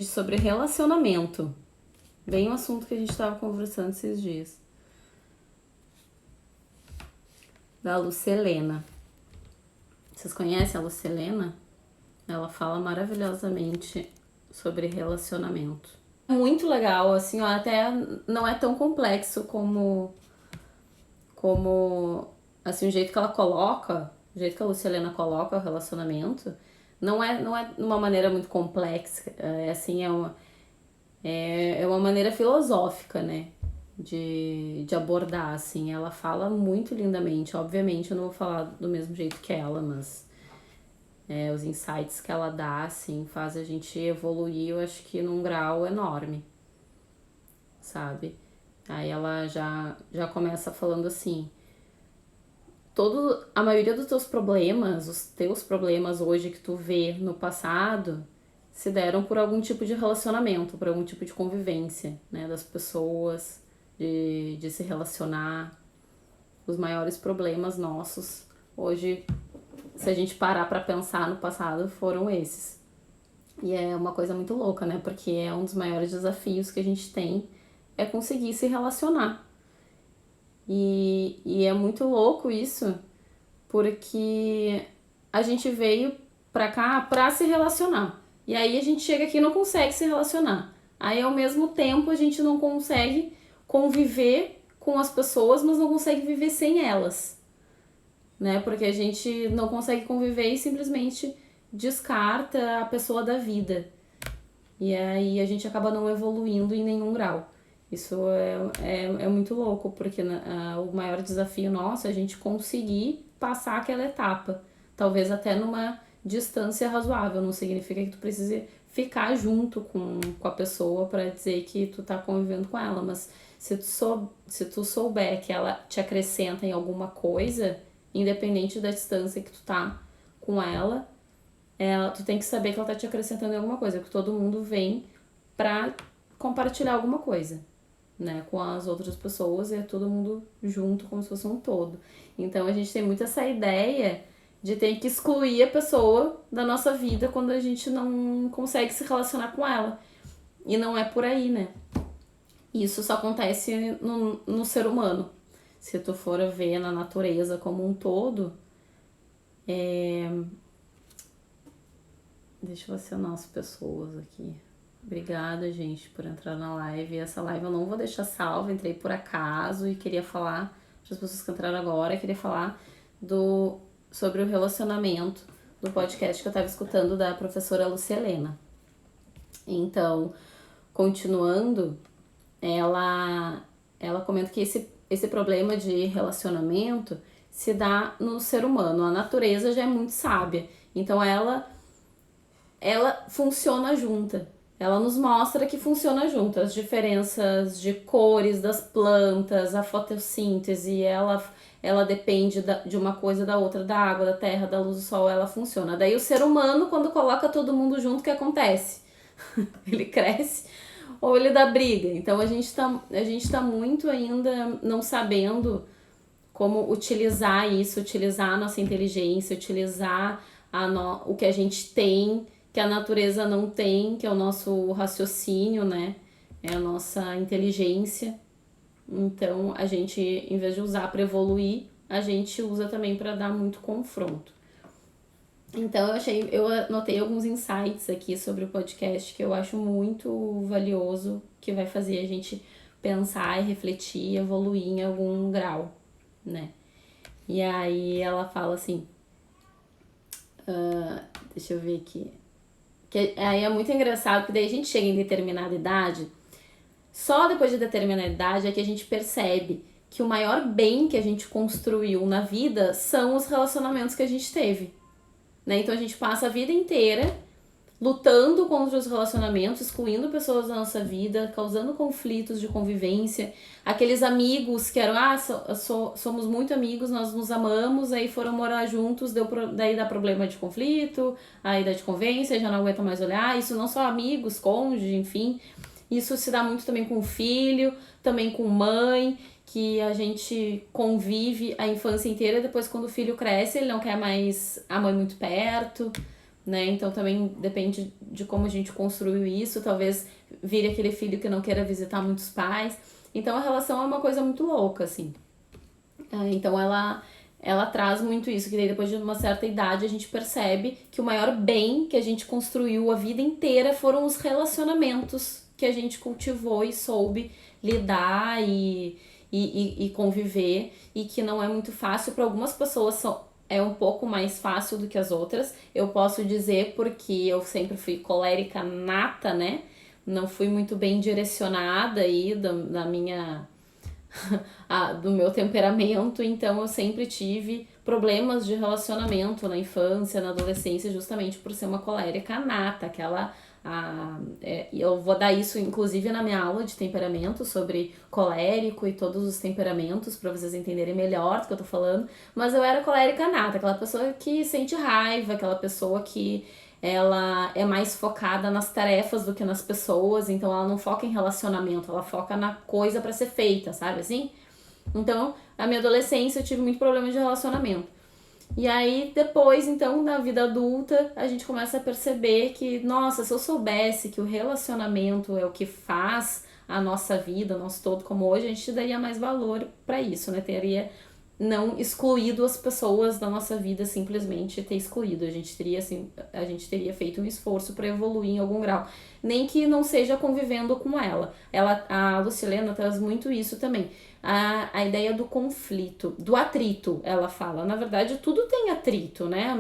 Sobre relacionamento. Bem o assunto que a gente estava conversando esses dias. Da Lucelena. Vocês conhecem a Lucelena? Ela fala maravilhosamente sobre relacionamento. É muito legal, assim, ó, até não é tão complexo como assim, o jeito que ela coloca, o jeito que a Lucelena coloca o relacionamento, não é uma maneira muito complexa, é uma maneira filosófica, né? De abordar, assim. Ela fala muito lindamente. Obviamente, eu não vou falar do mesmo jeito que ela, mas os insights que ela dá, assim, faz a gente evoluir, eu acho que num grau enorme, sabe? Aí ela já começa falando assim: a maioria dos teus problemas, os teus problemas hoje que tu vê no passado, se deram por algum tipo de relacionamento, por algum tipo de convivência, né, das pessoas, de se relacionar. Os maiores problemas nossos hoje, se a gente parar pra pensar no passado, foram esses. E é uma coisa muito louca, né, porque é um dos maiores desafios que a gente tem, é conseguir se relacionar. E é muito louco isso, porque a gente veio pra cá pra se relacionar. E aí a gente chega aqui e não consegue se relacionar. Aí ao mesmo tempo a gente não consegue conviver com as pessoas, mas não consegue viver sem elas, né? Porque a gente não consegue conviver e simplesmente descarta a pessoa da vida. E aí a gente acaba não evoluindo em nenhum grau. Isso é muito louco, porque o maior desafio nosso é a gente conseguir passar aquela etapa. Talvez até numa distância razoável. Não significa que tu precise ficar junto com a pessoa para dizer que tu tá convivendo com ela. Mas se tu souber que ela te acrescenta em alguma coisa, independente da distância que tu tá com ela, tu tem que saber que ela tá te acrescentando em alguma coisa, que todo mundo vem pra compartilhar alguma coisa, né, com as outras pessoas, e é todo mundo junto como se fosse um todo. Então a gente tem muito essa ideia de ter que excluir a pessoa da nossa vida quando a gente não consegue se relacionar com ela. E não é por aí, né? Isso só acontece no ser humano. Se tu for ver na natureza como um todo, deixa eu acionar as pessoas aqui. Obrigada, gente, por entrar na live. Essa live eu não vou deixar salva, entrei por acaso e queria falar, para as pessoas que entraram agora, queria falar sobre o relacionamento do podcast que eu estava escutando da professora Lucelena. Então, continuando, ela comenta que esse problema de relacionamento se dá no ser humano. A natureza já é muito sábia, então ela funciona junta. Ela nos mostra que funciona junto. As diferenças de cores das plantas, a fotossíntese, ela depende de uma coisa da outra, da água, da terra, da luz do sol, ela funciona. Daí o ser humano, quando coloca todo mundo junto, o que acontece? Ele cresce ou ele dá briga. Então a gente tá muito ainda não sabendo como utilizar isso, utilizar a nossa inteligência, utilizar o que a gente tem, que a natureza não tem, que é o nosso raciocínio, né? É a nossa inteligência. Então, a gente, em vez de usar para evoluir, a gente usa também para dar muito confronto. Então, eu anotei alguns insights aqui sobre o podcast que eu acho muito valioso, que vai fazer a gente pensar e refletir, evoluir em algum grau, né? E aí ela fala assim, deixa eu ver aqui, que aí é muito engraçado, porque daí a gente chega em determinada idade, só depois de determinada idade é que a gente percebe que o maior bem que a gente construiu na vida são os relacionamentos que a gente teve, né? Então a gente passa a vida inteira lutando contra os relacionamentos, excluindo pessoas da nossa vida, causando conflitos de convivência. Aqueles amigos que eram, somos muito amigos, nós nos amamos, aí foram morar juntos, daí dá problema de conflito, aí dá de convivência, já não aguenta mais olhar. Isso não só amigos, cônjuge, enfim. Isso se dá muito também com filho, também com mãe, que a gente convive a infância inteira, depois quando o filho cresce, ele não quer mais a mãe muito perto, né? Então também depende de como a gente construiu isso, talvez vire aquele filho que não queira visitar muitos pais. Então a relação é uma coisa muito louca, assim. Então ela traz muito isso, que daí depois de uma certa idade a gente percebe que o maior bem que a gente construiu a vida inteira foram os relacionamentos que a gente cultivou e soube lidar e conviver, e que não é muito fácil para algumas pessoas, é um pouco mais fácil do que as outras. Eu posso dizer porque eu sempre fui colérica nata, né? Não fui muito bem direcionada aí da minha do meu temperamento, então eu sempre tive problemas de relacionamento na infância, na adolescência, justamente por ser uma colérica nata, eu vou dar isso inclusive na minha aula de temperamento, sobre colérico e todos os temperamentos, para vocês entenderem melhor do que eu tô falando, mas eu era colérica nata, aquela pessoa que sente raiva, aquela pessoa que ela é mais focada nas tarefas do que nas pessoas, então ela não foca em relacionamento, ela foca na coisa para ser feita, sabe assim? Então, na minha adolescência eu tive muito problema de relacionamento. E aí, depois, então, na vida adulta, a gente começa a perceber que, nossa, se eu soubesse que o relacionamento é o que faz a nossa vida, o nosso todo como hoje, a gente daria mais valor para isso, né? Teria não excluído as pessoas da nossa vida, simplesmente ter excluído. A gente teria feito um esforço para evoluir em algum grau, nem que não seja convivendo com ela. A Lucilena traz muito isso também. A ideia do conflito, do atrito, ela fala. Na verdade, tudo tem atrito, né?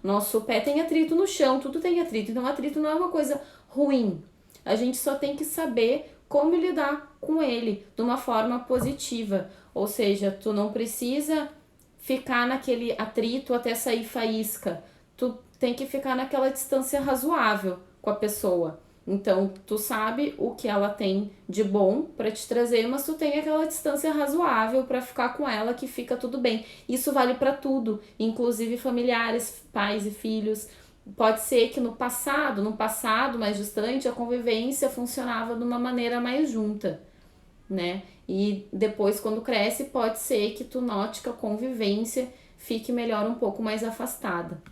Nosso pé tem atrito no chão, tudo tem atrito. Então, atrito não é uma coisa ruim. A gente só tem que saber como lidar com ele de uma forma positiva. Ou seja, tu não precisa ficar naquele atrito até sair faísca. Tu tem que ficar naquela distância razoável com a pessoa. Então, tu sabe o que ela tem de bom para te trazer, mas tu tem aquela distância razoável para ficar com ela, que fica tudo bem. Isso vale para tudo, inclusive familiares, pais e filhos. Pode ser que no passado mais distante, a convivência funcionava de uma maneira mais junta, né? E depois, quando cresce, pode ser que tu note que a convivência fique melhor, um pouco mais afastada.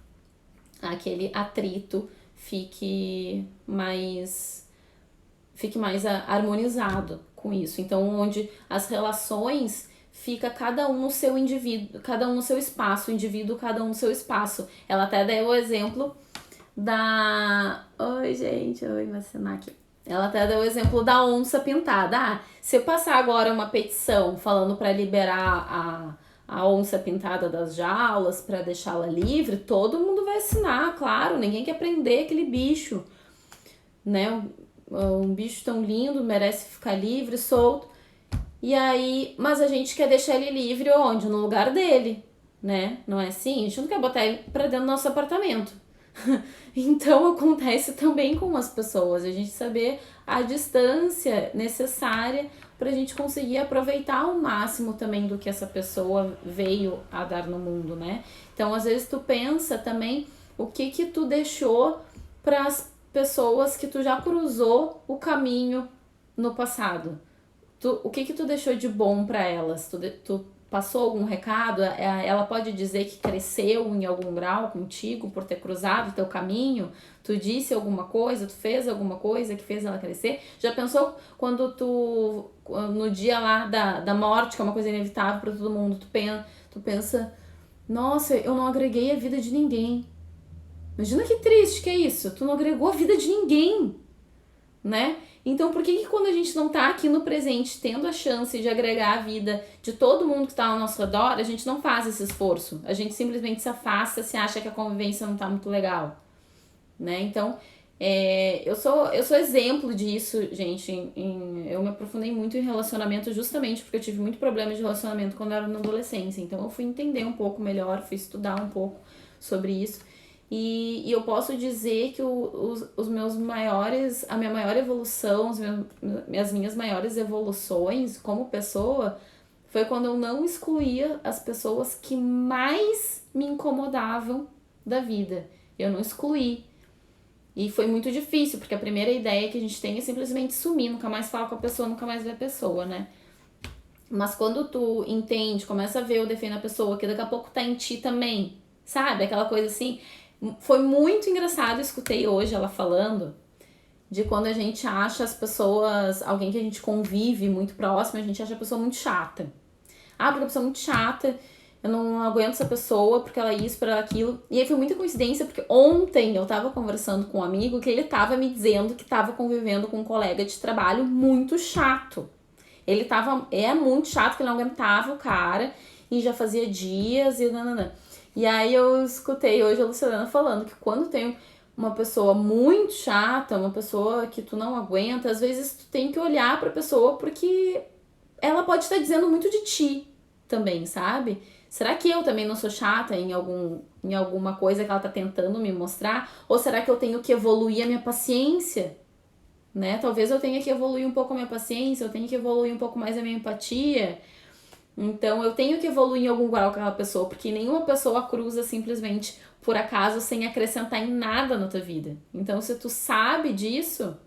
Aquele atrito fique mais harmonizado com isso. Então, onde as relações fica cada um no seu indivíduo, cada um no seu espaço, o indivíduo cada um no seu espaço. Ela até deu o exemplo da... Oi, gente, oi, vou assinar aqui. Ela até deu o exemplo da onça pintada. Se eu passar agora uma petição falando para liberar a onça pintada das jaulas, para deixá-la livre, todo mundo vai assinar, claro, ninguém quer prender aquele bicho, né? Um bicho tão lindo, merece ficar livre, solto. E aí, mas a gente quer deixar ele livre onde? No lugar dele, né? Não é assim? A gente não quer botar ele para dentro do nosso apartamento. Então acontece também com as pessoas, a gente saber a distância necessária para a gente conseguir aproveitar ao máximo também do que essa pessoa veio a dar no mundo, né? Então às vezes tu pensa também o que tu deixou para as pessoas que tu já cruzou o caminho no passado. O que tu deixou de bom para elas? Tu passou algum recado? Ela pode dizer que cresceu em algum grau contigo por ter cruzado o teu caminho? Tu disse alguma coisa? Tu fez alguma coisa que fez ela crescer? Já pensou quando no dia lá da morte, que é uma coisa inevitável para todo mundo, tu pensa, nossa, eu não agreguei a vida de ninguém. Imagina que triste que é isso. Tu não agregou a vida de ninguém, né? Então, por que quando a gente não tá aqui no presente, tendo a chance de agregar a vida de todo mundo que tá ao nosso redor, a gente não faz esse esforço? A gente simplesmente se afasta, se acha que a convivência não tá muito legal, né? Então, eu sou exemplo disso, gente. Eu me aprofundei muito em relacionamento justamente porque eu tive muito problema de relacionamento quando eu era na adolescência. Então, eu fui entender um pouco melhor, fui estudar um pouco sobre isso. E eu posso dizer que os meus maiores, a minha maior evolução, as minhas maiores evoluções como pessoa foi quando eu não excluía as pessoas que mais me incomodavam da vida. Eu não excluí. E foi muito difícil, porque a primeira ideia que a gente tem é simplesmente sumir, nunca mais falar com a pessoa, nunca mais ver a pessoa, né? Mas quando tu entende, começa a ver o defeito na pessoa, que daqui a pouco tá em ti também, sabe? Aquela coisa assim... Foi muito engraçado, eu escutei hoje ela falando de quando a gente acha as pessoas, alguém que a gente convive muito próximo, a gente acha a pessoa muito chata. Porque a pessoa é muito chata, eu não aguento essa pessoa porque ela é isso, por ela aquilo. E aí foi muita coincidência, porque ontem eu tava conversando com um amigo que ele tava me dizendo que tava convivendo com um colega de trabalho muito chato. É muito chato, que ele não aguentava o cara e já fazia dias e nananã. E aí eu escutei hoje a Luciana falando que quando tem uma pessoa muito chata, uma pessoa que tu não aguenta, às vezes tu tem que olhar pra pessoa porque ela pode estar dizendo muito de ti também, sabe? Será que eu também não sou chata em alguma coisa que ela tá tentando me mostrar? Ou será que eu tenho que evoluir a minha paciência? Né? Talvez eu tenha que evoluir um pouco a minha paciência, eu tenha que evoluir um pouco mais a minha empatia. Então eu tenho que evoluir em algum grau com aquela pessoa, porque nenhuma pessoa cruza simplesmente por acaso sem acrescentar em nada na tua vida. Então se tu sabe disso,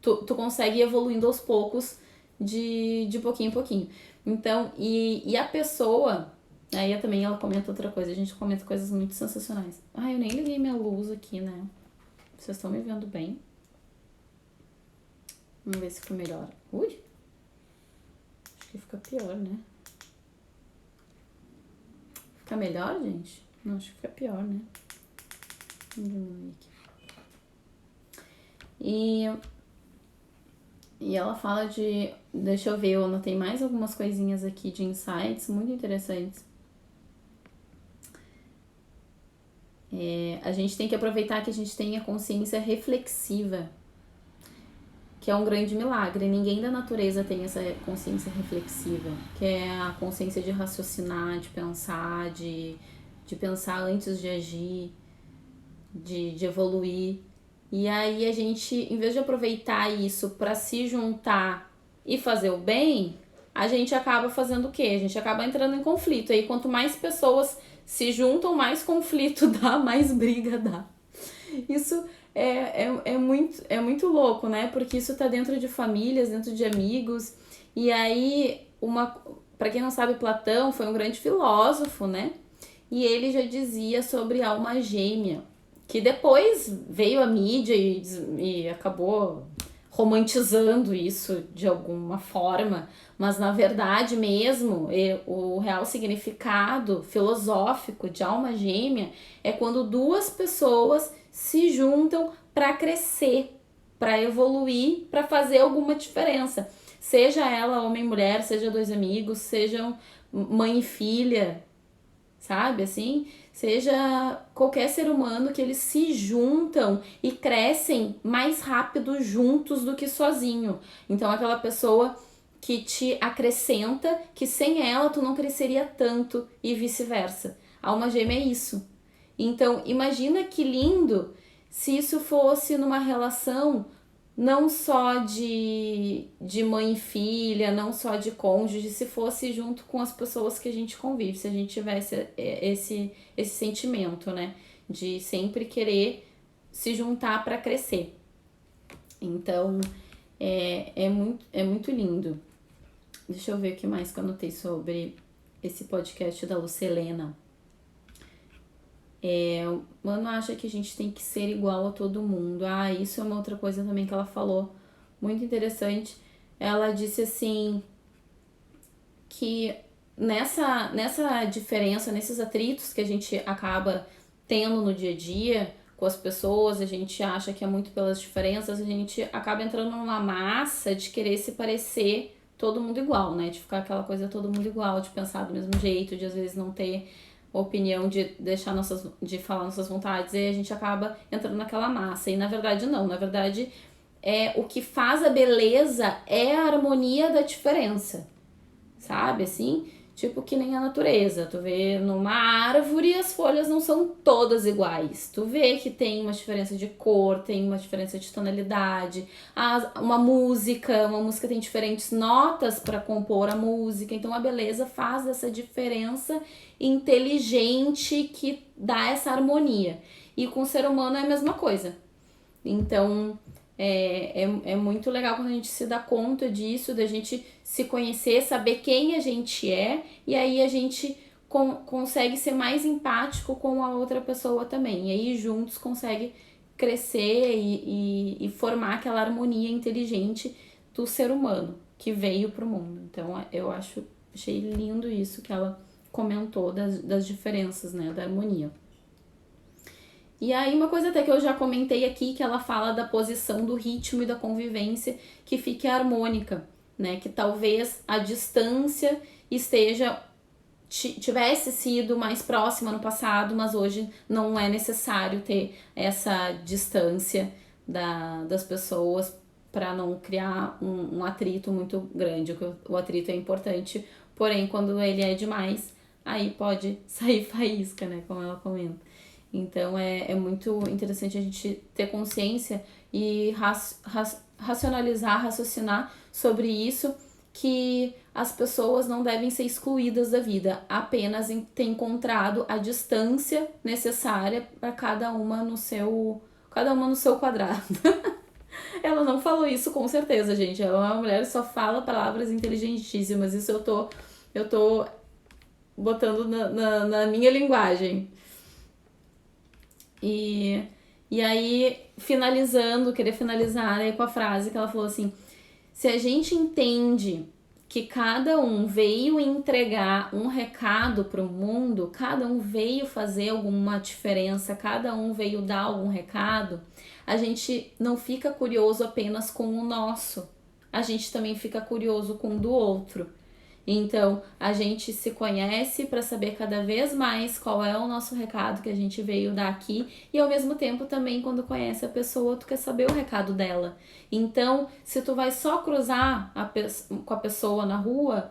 tu consegue ir evoluindo aos poucos de pouquinho em pouquinho. Então, e a pessoa, aí também ela comenta outra coisa, a gente comenta coisas muito sensacionais. Eu nem liguei minha luz aqui, né? Vocês estão me vendo bem? Vamos ver se ficou melhor. Ui! Acho que fica pior, né? Fica melhor, gente? Não, acho que fica pior, né? Vamos diminuir aqui. E ela fala de... Deixa eu ver, eu anotei mais algumas coisinhas aqui de insights muito interessantes. A gente tem que aproveitar que a gente tenha consciência reflexiva, que é um grande milagre. Ninguém da natureza tem essa consciência reflexiva, que é a consciência de raciocinar, de pensar, de pensar antes de agir, de evoluir. E aí a gente, em vez de aproveitar isso para se juntar e fazer o bem, a gente acaba fazendo o quê? A gente acaba entrando em conflito. Aí quanto mais pessoas se juntam, mais conflito dá, mais briga dá. Isso é muito louco, né? Porque isso tá dentro de famílias, dentro de amigos. E aí, para quem não sabe, Platão foi um grande filósofo, né? E ele já dizia sobre alma gêmea, que depois veio a mídia e acabou romantizando isso de alguma forma, mas na verdade mesmo, o real significado filosófico de alma gêmea é quando duas pessoas se juntam para crescer, para evoluir, para fazer alguma diferença. Seja ela homem e mulher, seja dois amigos, sejam mãe e filha, sabe, assim, seja qualquer ser humano, que eles se juntam e crescem mais rápido juntos do que sozinho. Então aquela pessoa que te acrescenta, que sem ela tu não cresceria tanto e vice-versa. A alma gêmea é isso. Então imagina que lindo se isso fosse numa relação não só de mãe e filha, não só de cônjuge, se fosse junto com as pessoas que a gente convive, se a gente tivesse esse sentimento, né, de sempre querer se juntar para crescer. Então, é muito lindo. Deixa eu ver o que mais que eu anotei sobre esse podcast da Lucelena. Mano acha que a gente tem que ser igual a todo mundo. Isso é uma outra coisa também que ela falou, muito interessante. Ela disse assim, que nessa diferença, nesses atritos que a gente acaba tendo no dia a dia com as pessoas, a gente acha que é muito pelas diferenças, a gente acaba entrando numa massa de querer se parecer todo mundo igual, né? De ficar aquela coisa todo mundo igual, de pensar do mesmo jeito, de às vezes não ter opinião, de de falar nossas vontades, e a gente acaba entrando naquela massa. E na verdade não, na verdade o que faz a beleza é a harmonia da diferença, sabe, assim, tipo que nem a natureza, tu vê numa árvore as folhas não são todas iguais, tu vê que tem uma diferença de cor, tem uma diferença de tonalidade, uma música tem diferentes notas para compor a música, então a beleza faz essa diferença inteligente que dá essa harmonia, e com o ser humano é a mesma coisa. Então é muito legal quando a gente se dá conta disso, da gente se conhecer, saber quem a gente é, e aí a gente consegue ser mais empático com a outra pessoa também. E aí juntos consegue crescer e formar aquela harmonia inteligente do ser humano que veio pro mundo. Então eu achei lindo isso que ela comentou das diferenças, né, da harmonia. E aí uma coisa até que eu já comentei aqui, que ela fala da posição do ritmo e da convivência que fique harmônica, né, que talvez a distância tivesse sido mais próxima no passado, mas hoje não é necessário ter essa distância das pessoas para não criar um atrito muito grande. O atrito é importante, porém quando ele é demais, aí pode sair faísca, né, como ela comenta. Então é muito interessante a gente ter consciência e raciocinar sobre isso, que as pessoas não devem ser excluídas da vida, apenas em ter encontrado a distância necessária para cada uma no seu quadrado. Ela não falou isso com certeza, gente. Ela é uma mulher que só fala palavras inteligentíssimas. Isso eu tô botando na minha linguagem. E aí, querer finalizar aí com a frase que ela falou assim: se a gente entende que cada um veio entregar um recado para o mundo, cada um veio fazer alguma diferença, cada um veio dar algum recado, a gente não fica curioso apenas com o nosso, a gente também fica curioso com o do outro. Então, a gente se conhece para saber cada vez mais qual é o nosso recado que a gente veio dar aqui, e ao mesmo tempo também, quando conhece a pessoa, tu quer saber o recado dela. Então, se tu vai só cruzar com a pessoa na rua,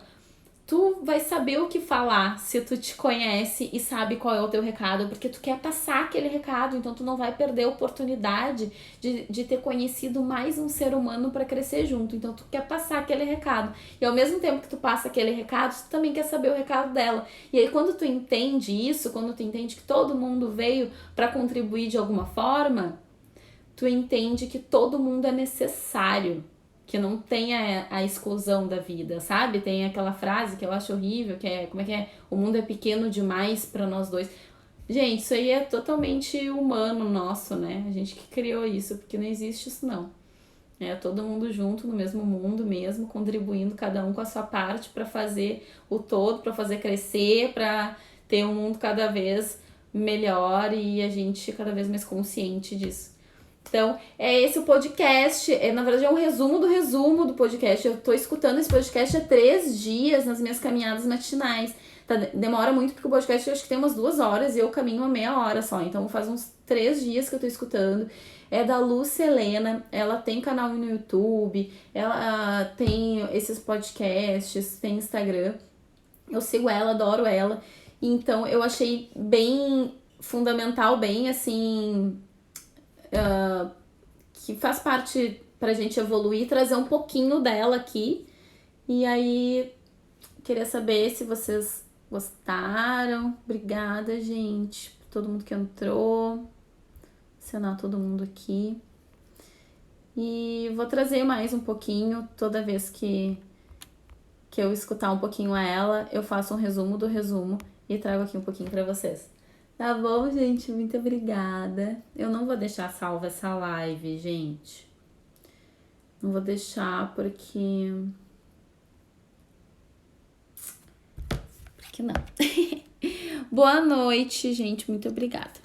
tu vai saber o que falar se tu te conhece e sabe qual é o teu recado, porque tu quer passar aquele recado, então tu não vai perder a oportunidade de ter conhecido mais um ser humano para crescer junto. Então tu quer passar aquele recado. E ao mesmo tempo que tu passa aquele recado, tu também quer saber o recado dela. E aí quando tu entende isso, quando tu entende que todo mundo veio para contribuir de alguma forma, tu entende que todo mundo é necessário, que não tem a exclusão da vida, sabe? Tem aquela frase que eu acho horrível, que é, como é que é? O mundo é pequeno demais para nós dois. Gente, isso aí é totalmente humano nosso, né? A gente que criou isso, porque não existe isso não. É todo mundo junto no mesmo mundo mesmo, contribuindo cada um com a sua parte para fazer o todo, para fazer crescer, para ter um mundo cada vez melhor e a gente cada vez mais consciente disso. Então, é esse o podcast. Na verdade, é um resumo do podcast. Eu tô escutando esse podcast há 3 dias nas minhas caminhadas matinais. Demora muito, porque o podcast eu acho que tem umas 2 horas e eu caminho uma meia hora só. Então, faz uns 3 dias que eu tô escutando. É da Lúcia Helena. Ela tem canal no YouTube. Ela tem esses podcasts, tem Instagram. Eu sigo ela, adoro ela. Então, eu achei bem fundamental, bem assim... que faz parte pra gente evoluir, trazer um pouquinho dela aqui. E aí, queria saber se vocês gostaram. Obrigada, gente, por todo mundo que entrou. Acionar todo mundo aqui. E vou trazer mais um pouquinho, toda vez que eu escutar um pouquinho ela, eu faço um resumo do resumo e trago aqui um pouquinho pra vocês. Tá bom, gente? Muito obrigada. Eu não vou deixar salva essa live, gente. Não vou deixar porque não. Boa noite, gente. Muito obrigada.